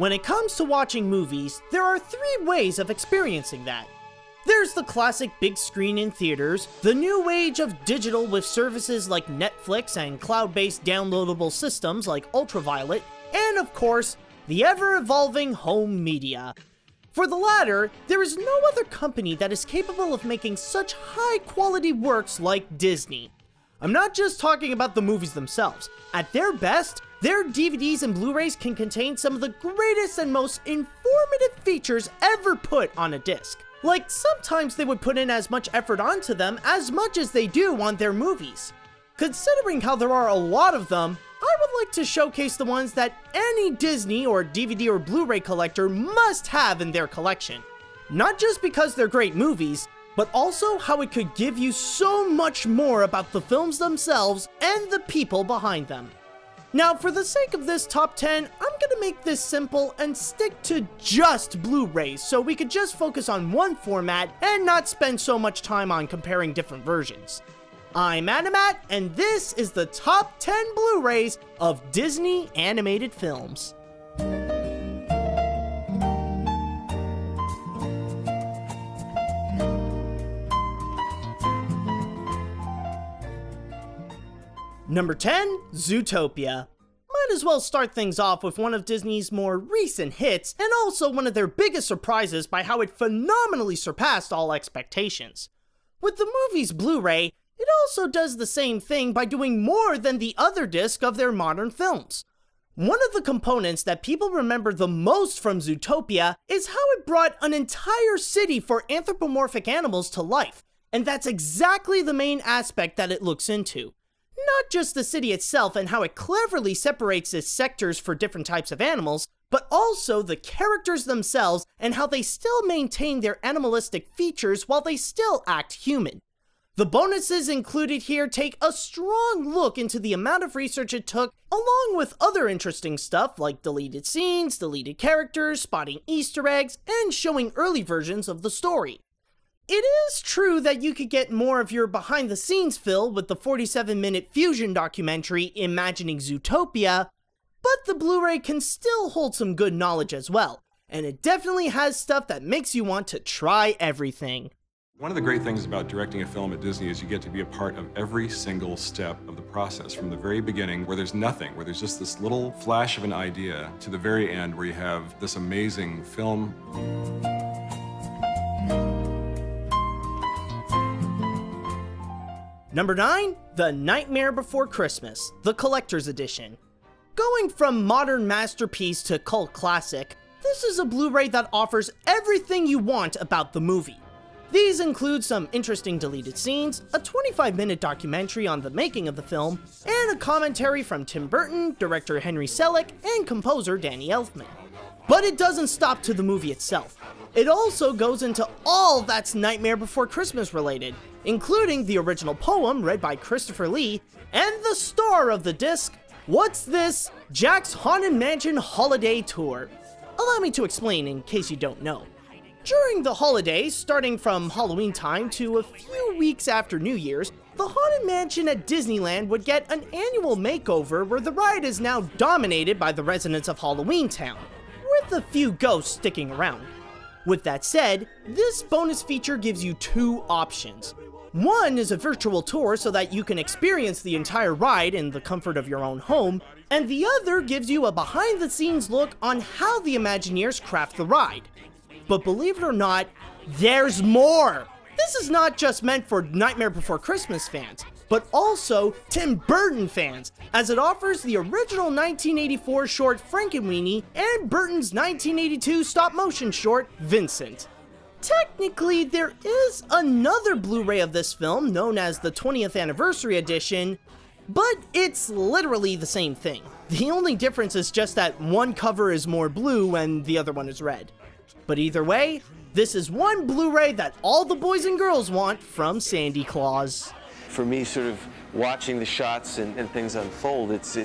When it comes to watching movies, there are three ways of experiencing that. There's the classic big screen in theaters, the new age of digital with services like Netflix and cloud-based downloadable systems like Ultraviolet, and of course, the ever-evolving home media. For the latter, there is no other company that is capable of making such high-quality works like Disney. I'm not just talking about the movies themselves. At their best, their DVDs and Blu-rays can contain some of the greatest and most informative features ever put on a disc. Like, sometimes they would put in as much effort onto them as much as they do on their movies. Considering how there are a lot of them, I would like to showcase the ones that any Disney or DVD or Blu-ray collector must have in their collection. Not just because they're great movies, but also how it could give you so much more about the films themselves and the people behind them. Now, for the sake of this top 10, I'm gonna make this simple and stick to just Blu-rays so we could just focus on one format and not spend so much time on comparing different versions. I'm Animat, and this is the top 10 Blu-rays of Disney animated films. Number 10, Zootopia. Might as well start things off with one of Disney's more recent hits, and also one of their biggest surprises by how it phenomenally surpassed all expectations. With the movie's Blu-ray, it also does the same thing by doing more than the other disc of their modern films. One of the components that people remember the most from Zootopia is how it brought an entire city for anthropomorphic animals to life, and that's exactly the main aspect that it looks into. Not just the city itself and how it cleverly separates its sectors for different types of animals, but also the characters themselves and how they still maintain their animalistic features while they still act human. The bonuses included here take a strong look into the amount of research it took, along with other interesting stuff like deleted scenes, deleted characters, spotting Easter eggs, and showing early versions of the story. It is true that you could get more of your behind-the-scenes fill with the 47-minute fusion documentary Imagining Zootopia, but the Blu-ray can still hold some good knowledge as well, and it definitely has stuff that makes you want to try everything. One of the great things about directing a film at Disney is you get to be a part of every single step of the process, from the very beginning where there's nothing, where there's just this little flash of an idea, to the very end where you have this amazing film. Number 9, The Nightmare Before Christmas, the Collector's Edition. Going from modern masterpiece to cult classic, this is a Blu-ray that offers everything you want about the movie. These include some interesting deleted scenes, a 25-minute documentary on the making of the film, and a commentary from Tim Burton, director Henry Selick, and composer Danny Elfman. But it doesn't stop to the movie itself. It also goes into all that's Nightmare Before Christmas related, including the original poem read by Christopher Lee, and the star of the disc, What's This? Jack's Haunted Mansion Holiday Tour. Allow me to explain in case you don't know. During the holidays, starting from Halloween time to a few weeks after New Year's, the Haunted Mansion at Disneyland would get an annual makeover where the ride is now dominated by the residents of Halloween Town, with a few ghosts sticking around. With that said, this bonus feature gives you two options. One is a virtual tour so that you can experience the entire ride in the comfort of your own home, and the other gives you a behind-the-scenes look on how the Imagineers craft the ride. But believe it or not, there's more! This is not just meant for Nightmare Before Christmas fans, but also Tim Burton fans, as it offers the original 1984 short Frankenweenie and Burton's 1982 stop-motion short Vincent. Technically, there is another Blu-ray of this film known as the 20th Anniversary Edition, but it's literally the same thing. The only difference is just that one cover is more blue and the other one is red. But either way, this is one Blu-ray that all the boys and girls want from Sandy Claus. For me, sort of watching the shots and things unfold, it's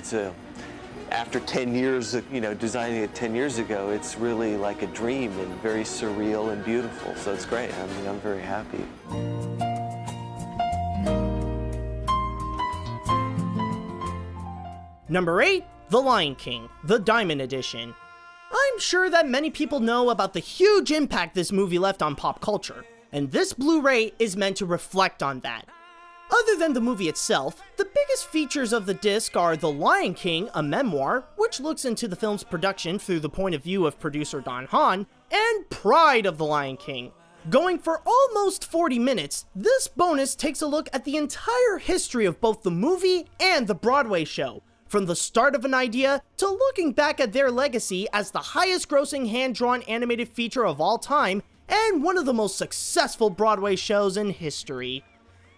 after 10 years, designing it 10 years ago, it's really like a dream and very surreal and beautiful. So it's great. I mean, I'm very happy. Number 8, The Lion King, the Diamond Edition. I'm sure that many people know about the huge impact this movie left on pop culture, and this Blu-ray is meant to reflect on that. Other than the movie itself, the biggest features of the disc are The Lion King, a memoir, which looks into the film's production through the point of view of producer Don Hahn, and Pride of the Lion King. Going for almost 40 minutes, this bonus takes a look at the entire history of both the movie and the Broadway show, from the start of an idea to looking back at their legacy as the highest grossing hand-drawn animated feature of all time and one of the most successful Broadway shows in history.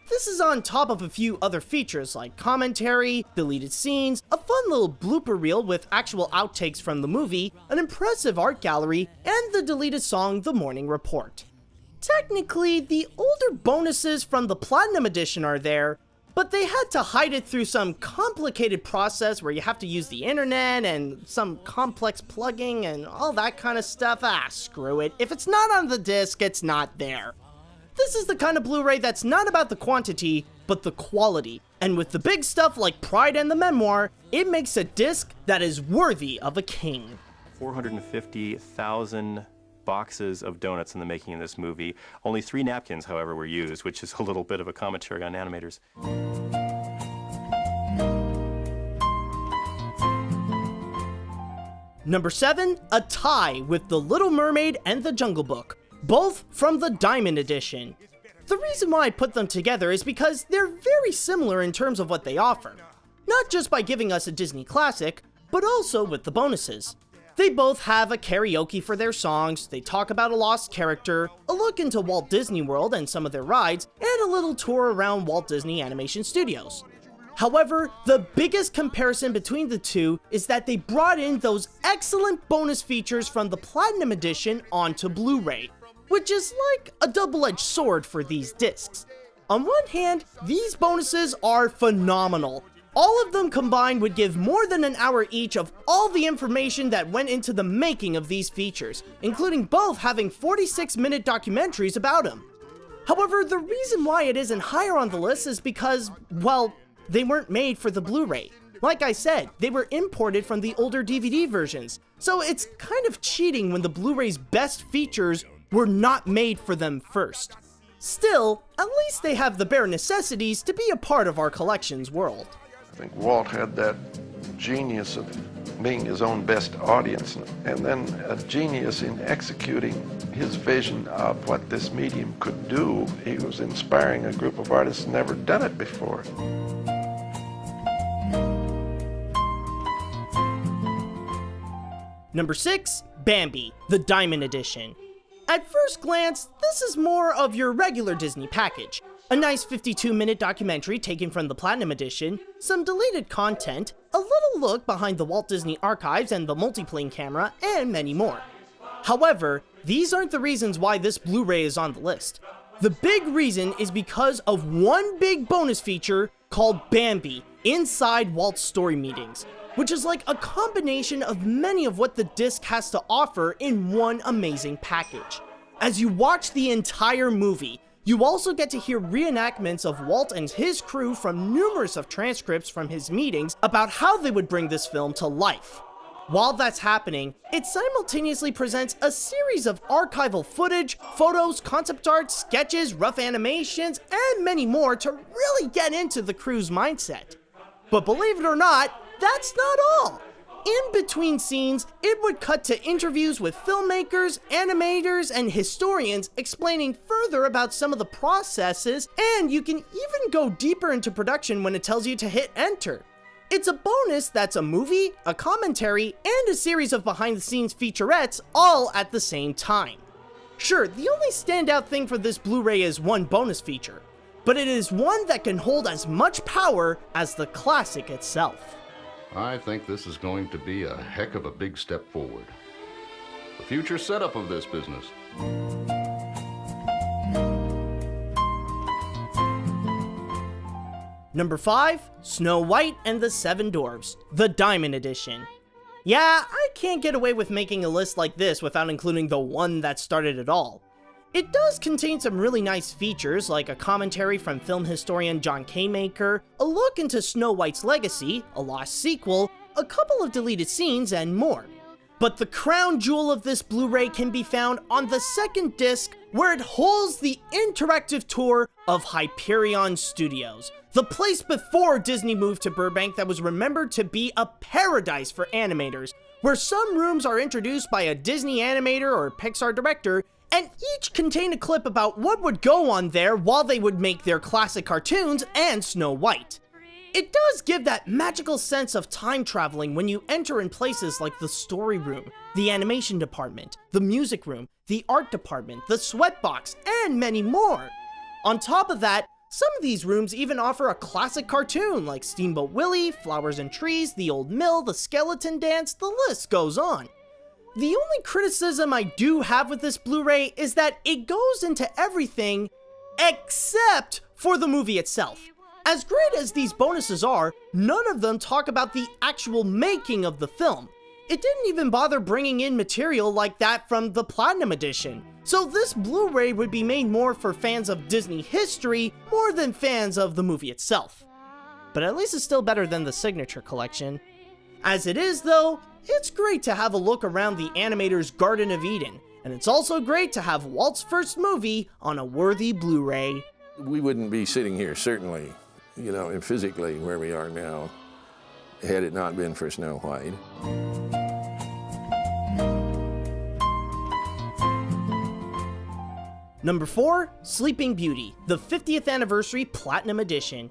This is on top of a few other features like commentary, deleted scenes, a fun little blooper reel with actual outtakes from the movie, an impressive art gallery, and the deleted song The Morning Report. Technically, the older bonuses from the Platinum Edition are there, but they had to hide it through some complicated process where you have to use the internet and some complex plugging and all that kind of stuff. Screw it. If it's not on the disc, it's not there. This is the kind of Blu-ray that's not about the quantity, but the quality. And with the big stuff like Pride and the memoir, it makes a disc that is worthy of a king. 450,000 boxes of donuts in the making of this movie. Only 3 napkins, however, were used, which is a little bit of a commentary on animators. Number 7, a tie with The Little Mermaid and The Jungle Book, both from the Diamond Edition. The reason why I put them together is because they're very similar in terms of what they offer. Not just by giving us a Disney classic, but also with the bonuses. They both have a karaoke for their songs, they talk about a lost character, a look into Walt Disney World and some of their rides, and a little tour around Walt Disney Animation Studios. However, the biggest comparison between the two is that they brought in those excellent bonus features from the Platinum Edition onto Blu-ray, which is like a double-edged sword for these discs. On one hand, these bonuses are phenomenal. All of them combined would give more than an hour each of all the information that went into the making of these features, including both having 46-minute documentaries about them. However, the reason why it isn't higher on the list is because, well, they weren't made for the Blu-ray. Like I said, they were imported from the older DVD versions, so it's kind of cheating when the Blu-ray's best features were not made for them first. Still, at least they have the bare necessities to be a part of our collection's world. I think Walt had that genius of being his own best audience, and then a genius in executing his vision of what this medium could do. He was inspiring a group of artists who never done it before. Number 6, Bambi, the Diamond Edition. At first glance, this is more of your regular Disney package. A nice 52-minute documentary taken from the Platinum Edition, some deleted content, a little look behind the Walt Disney Archives and the multiplane camera, and many more. However, these aren't the reasons why this Blu-ray is on the list. The big reason is because of one big bonus feature called Bambi inside Walt's story meetings, which is like a combination of many of what the disc has to offer in one amazing package. As you watch the entire movie, you also get to hear reenactments of Walt and his crew from numerous of transcripts from his meetings about how they would bring this film to life. While that's happening, it simultaneously presents a series of archival footage, photos, concept art, sketches, rough animations, and many more to really get into the crew's mindset. But believe it or not, that's not all. In between scenes, it would cut to interviews with filmmakers, animators, and historians explaining further about some of the processes, and you can even go deeper into production when it tells you to hit enter. It's a bonus that's a movie, a commentary, and a series of behind-the-scenes featurettes all at the same time. Sure, the only standout thing for this Blu-ray is one bonus feature, but it is one that can hold as much power as the classic itself. I think this is going to be a heck of a big step forward. The future setup of this business. Number 5, Snow White and the Seven Dwarfs, the Diamond Edition. Yeah, I can't get away with making a list like this without including the one that started it all. It does contain some really nice features like a commentary from film historian John Kaymaker, a look into Snow White's legacy, a lost sequel, a couple of deleted scenes, and more. But the crown jewel of this Blu-ray can be found on the second disc, where it holds the interactive tour of Hyperion Studios, the place before Disney moved to Burbank that was remembered to be a paradise for animators, where some rooms are introduced by a Disney animator or Pixar director, and each contain a clip about what would go on there while they would make their classic cartoons and Snow White. It does give that magical sense of time traveling when you enter in places like the story room, the animation department, the music room, the art department, the sweatbox, and many more. On top of that, some of these rooms even offer a classic cartoon like Steamboat Willie, Flowers and Trees, The Old Mill, The Skeleton Dance, the list goes on. The only criticism I do have with this Blu-ray is that it goes into everything except for the movie itself. As great as these bonuses are, none of them talk about the actual making of the film. It didn't even bother bringing in material like that from the Platinum Edition. So this Blu-ray would be made more for fans of Disney history more than fans of the movie itself. But at least it's still better than the Signature Collection. As it is though, it's great to have a look around the animator's Garden of Eden, and it's also great to have Walt's first movie on a worthy Blu-ray. We wouldn't be sitting here, certainly, and physically where we are now, had it not been for Snow White. Number 4, Sleeping Beauty, the 50th Anniversary Platinum Edition.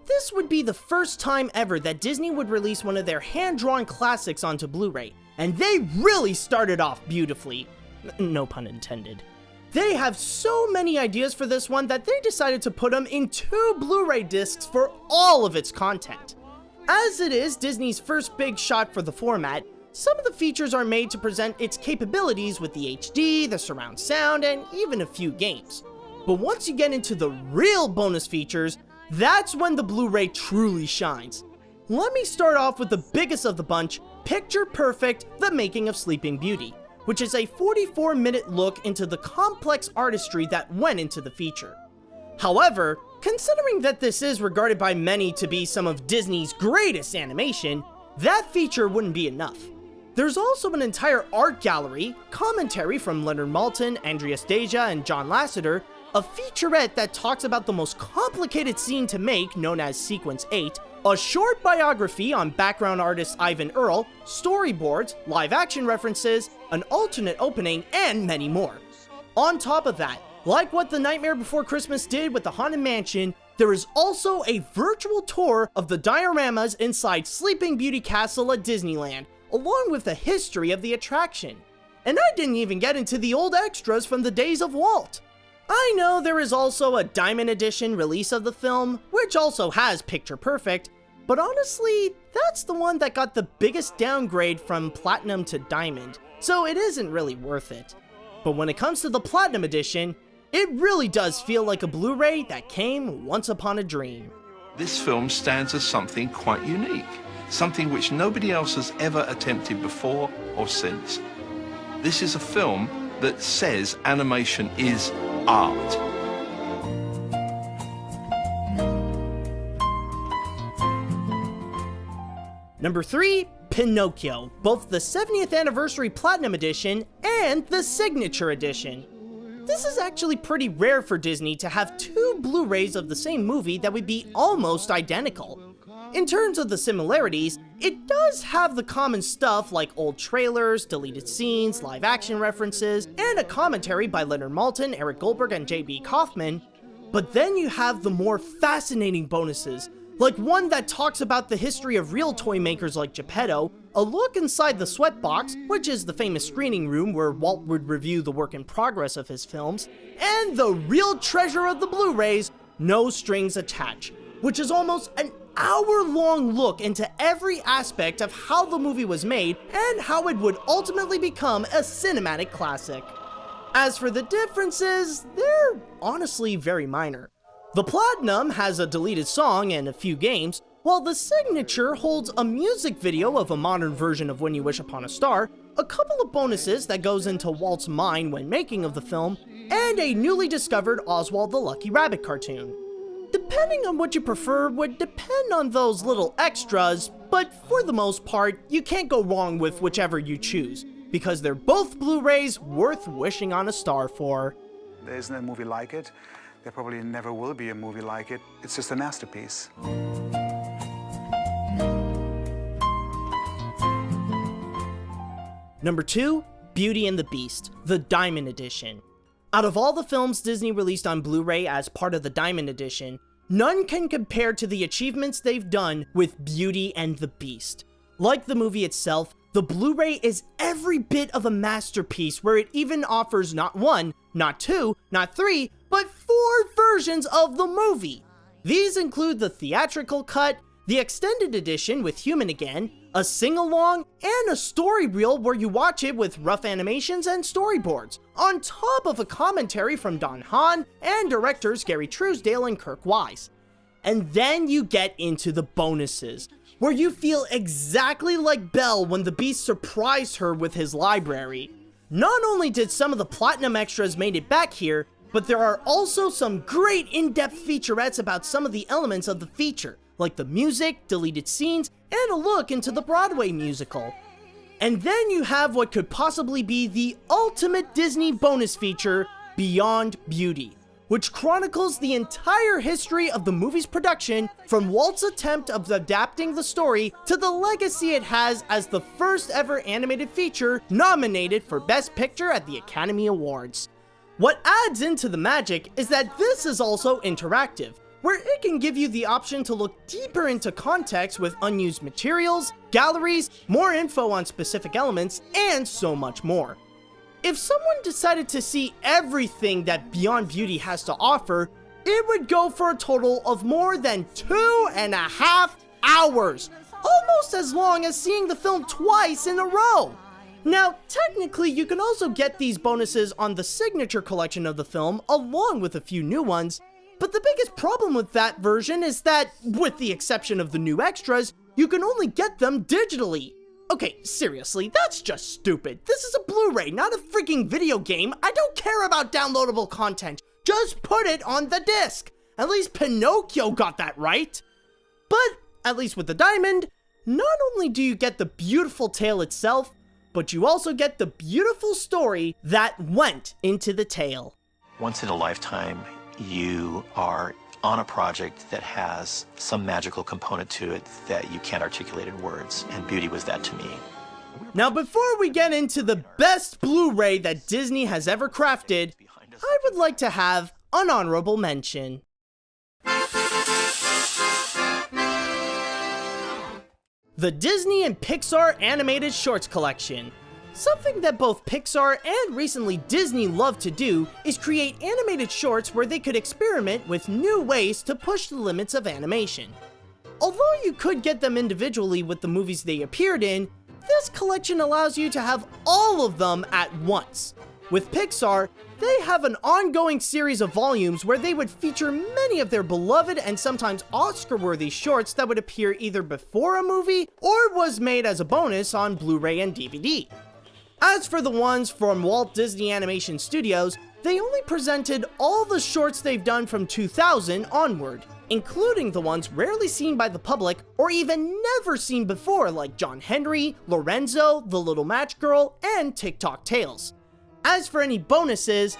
This would be the first time ever that Disney would release one of their hand-drawn classics onto Blu-ray, and they really started off beautifully. No pun intended. They have so many ideas for this one that they decided to put them in 2 Blu-ray discs for all of its content. As it is Disney's first big shot for the format, some of the features are made to present its capabilities with the HD, the surround sound, and even a few games. But once you get into the real bonus features, that's when the Blu-ray truly shines. Let me start off with the biggest of the bunch, Picture Perfect, The Making of Sleeping Beauty, which is a 44-minute look into the complex artistry that went into the feature. However, considering that this is regarded by many to be some of Disney's greatest animation, that feature wouldn't be enough. There's also an entire art gallery, commentary from Leonard Maltin, Andreas Deja, and John Lasseter, a featurette that talks about the most complicated scene to make, known as Sequence 8, a short biography on background artist Ivan Earl, storyboards, live-action references, an alternate opening, and many more. On top of that, like what The Nightmare Before Christmas did with the Haunted Mansion, there is also a virtual tour of the dioramas inside Sleeping Beauty Castle at Disneyland, along with the history of the attraction. And I didn't even get into the old extras from the days of Walt. I know there is also a Diamond Edition release of the film, which also has Picture Perfect, but honestly, that's the one that got the biggest downgrade from Platinum to Diamond, so it isn't really worth it. But when it comes to the Platinum Edition, it really does feel like a Blu-ray that came once upon a dream. This film stands as something quite unique, something which nobody else has ever attempted before or since. This is a film that says animation is art. Number 3, Pinocchio, both the 70th Anniversary Platinum Edition and the Signature Edition. This is actually pretty rare for Disney to have 2 Blu-rays of the same movie that would be almost identical. In terms of the similarities, it does have the common stuff like old trailers, deleted scenes, live-action references, and a commentary by Leonard Maltin, Eric Goldberg, and J.B. Kaufman. But then you have the more fascinating bonuses, like one that talks about the history of real toy makers like Geppetto, a look inside the Sweatbox, which is the famous screening room where Walt would review the work in progress of his films, and the real treasure of the Blu-rays, No Strings Attached, which is almost an hour-long look into every aspect of how the movie was made and how it would ultimately become a cinematic classic. As for the differences, they're honestly very minor. The Platinum has a deleted song and a few games, while the Signature holds a music video of a modern version of When You Wish Upon a Star, a couple of bonuses that goes into Walt's mind when making of the film, and a newly discovered Oswald the Lucky Rabbit cartoon. Depending on what you prefer would depend on those little extras, but for the most part, you can't go wrong with whichever you choose, because they're both Blu-rays worth wishing on a star for. There isn't a movie like it. There probably never will be a movie like it. It's just a masterpiece. Number 2, Beauty and the Beast, the Diamond Edition. Out of all the films Disney released on Blu-ray as part of the Diamond Edition, none can compare to the achievements they've done with Beauty and the Beast. Like the movie itself, the Blu-ray is every bit of a masterpiece, where it even offers not 1, not 2, not 3, but 4 versions of the movie. These include the theatrical cut, the extended edition with Human Again, a sing-along, and a story reel where you watch it with rough animations and storyboards, on top of a commentary from Don Hahn and directors Gary Truesdale and Kirk Wise. And then you get into the bonuses, where you feel exactly like Belle when the Beast surprised her with his library. Not only did some of the platinum extras made it back here, but there are also some great in-depth featurettes about some of the elements of the feature, like the music, deleted scenes, and a look into the Broadway musical. And then you have what could possibly be the ultimate Disney bonus feature, Beyond Beauty, which chronicles the entire history of the movie's production, from Walt's attempt of adapting the story to the legacy it has as the first ever animated feature nominated for Best Picture at the Academy Awards. What adds into the magic is that this is also interactive, where it can give you the option to look deeper into context with unused materials, galleries, more info on specific elements, and so much more. If someone decided to see everything that Beyond Beauty has to offer, it would go for a total of more than 2.5 hours, almost as long as seeing the film twice in a row. Now, technically, you can also get these bonuses on the signature collection of the film, along with a few new ones, but the biggest problem with that version is that, with the exception of the new extras, you can only get them digitally. Okay, seriously, that's just stupid. This is a Blu-ray, not a freaking video game. I don't care about downloadable content. Just put it on the disc. At least Pinocchio got that right. But, at least with the Diamond, not only do you get the beautiful tale itself, but you also get the beautiful story that went into the tale. Once in a lifetime, you are on a project that has some magical component to it that you can't articulate in words, and Beauty was that to me. Now, before we get into the best Blu-ray that Disney has ever crafted, I would like to have an honorable mention. The Disney and Pixar Animated Shorts Collection. Something that both Pixar and recently Disney love to do is create animated shorts where they could experiment with new ways to push the limits of animation. Although you could get them individually with the movies they appeared in, this collection allows you to have all of them at once. With Pixar, they have an ongoing series of volumes where they would feature many of their beloved and sometimes Oscar-worthy shorts that would appear either before a movie or was made as a bonus on Blu-ray and DVD. As for the ones from Walt Disney Animation Studios, they only presented all the shorts they've done from 2000 onward, including the ones rarely seen by the public or even never seen before, like John Henry, Lorenzo, The Little Match Girl, and TikTok Tales. As for any bonuses,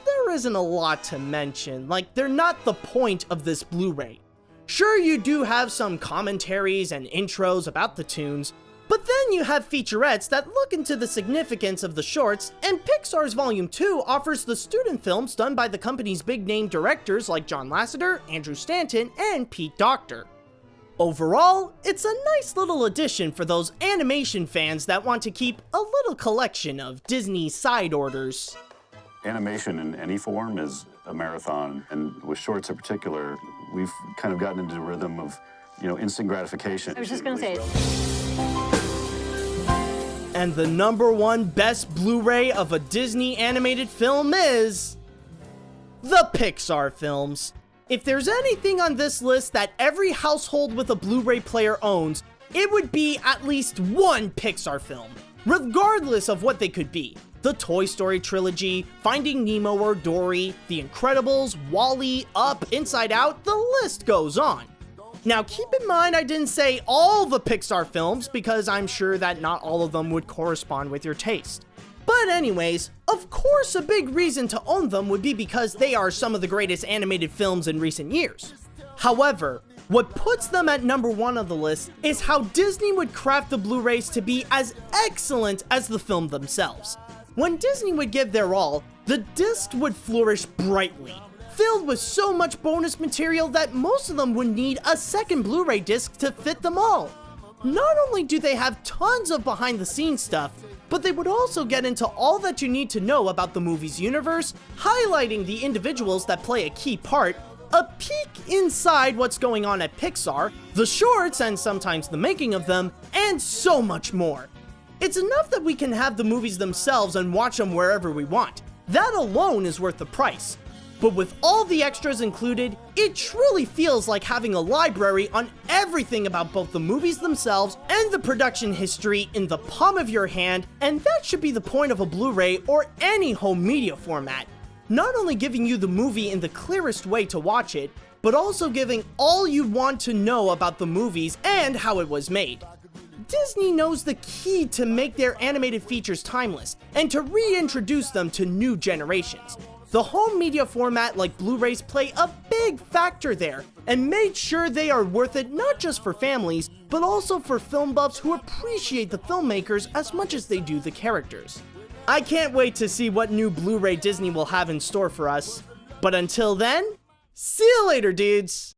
there isn't a lot to mention, like they're not the point of this Blu-ray. Sure, you do have some commentaries and intros about the tunes, but then you have featurettes that look into the significance of the shorts, and Pixar's Volume 2 offers the student films done by the company's big-name directors like John Lasseter, Andrew Stanton, and Pete Docter. Overall, it's a nice little addition for those animation fans that want to keep a little collection of Disney side orders. Animation in any form is a marathon, and with shorts in particular, we've kind of gotten into the rhythm of, instant gratification. I was just going to say. And the #1 best Blu-ray of a Disney animated film is the Pixar films. If there's anything on this list that every household with a Blu-ray player owns, it would be at least one Pixar film, regardless of what they could be. The Toy Story trilogy, Finding Nemo or Dory, The Incredibles, WALL-E, Up, Inside Out, the list goes on. Now keep in mind I didn't say all the Pixar films because I'm sure that not all of them would correspond with your taste. But anyways, of course a big reason to own them would be because they are some of the greatest animated films in recent years. However, what puts them at #1 on the list is how Disney would craft the Blu-rays to be as excellent as the film themselves. When Disney would give their all, the disc would flourish brightly, filled with so much bonus material that most of them would need a second Blu-ray disc to fit them all. Not only do they have tons of behind-the-scenes stuff, but they would also get into all that you need to know about the movie's universe, highlighting the individuals that play a key part, a peek inside what's going on at Pixar, the shorts and sometimes the making of them, and so much more. It's enough that we can have the movies themselves and watch them wherever we want. That alone is worth the price. But with all the extras included, it truly feels like having a library on everything about both the movies themselves and the production history in the palm of your hand, and that should be the point of a Blu-ray or any home media format. Not only giving you the movie in the clearest way to watch it, but also giving all you want to know about the movies and how it was made. Disney knows the key to make their animated features timeless, and to reintroduce them to new generations. The home media format like Blu-rays play a big factor there, and made sure they are worth it not just for families, but also for film buffs who appreciate the filmmakers as much as they do the characters. I can't wait to see what new Blu-ray Disney will have in store for us. But until then, see you later, dudes!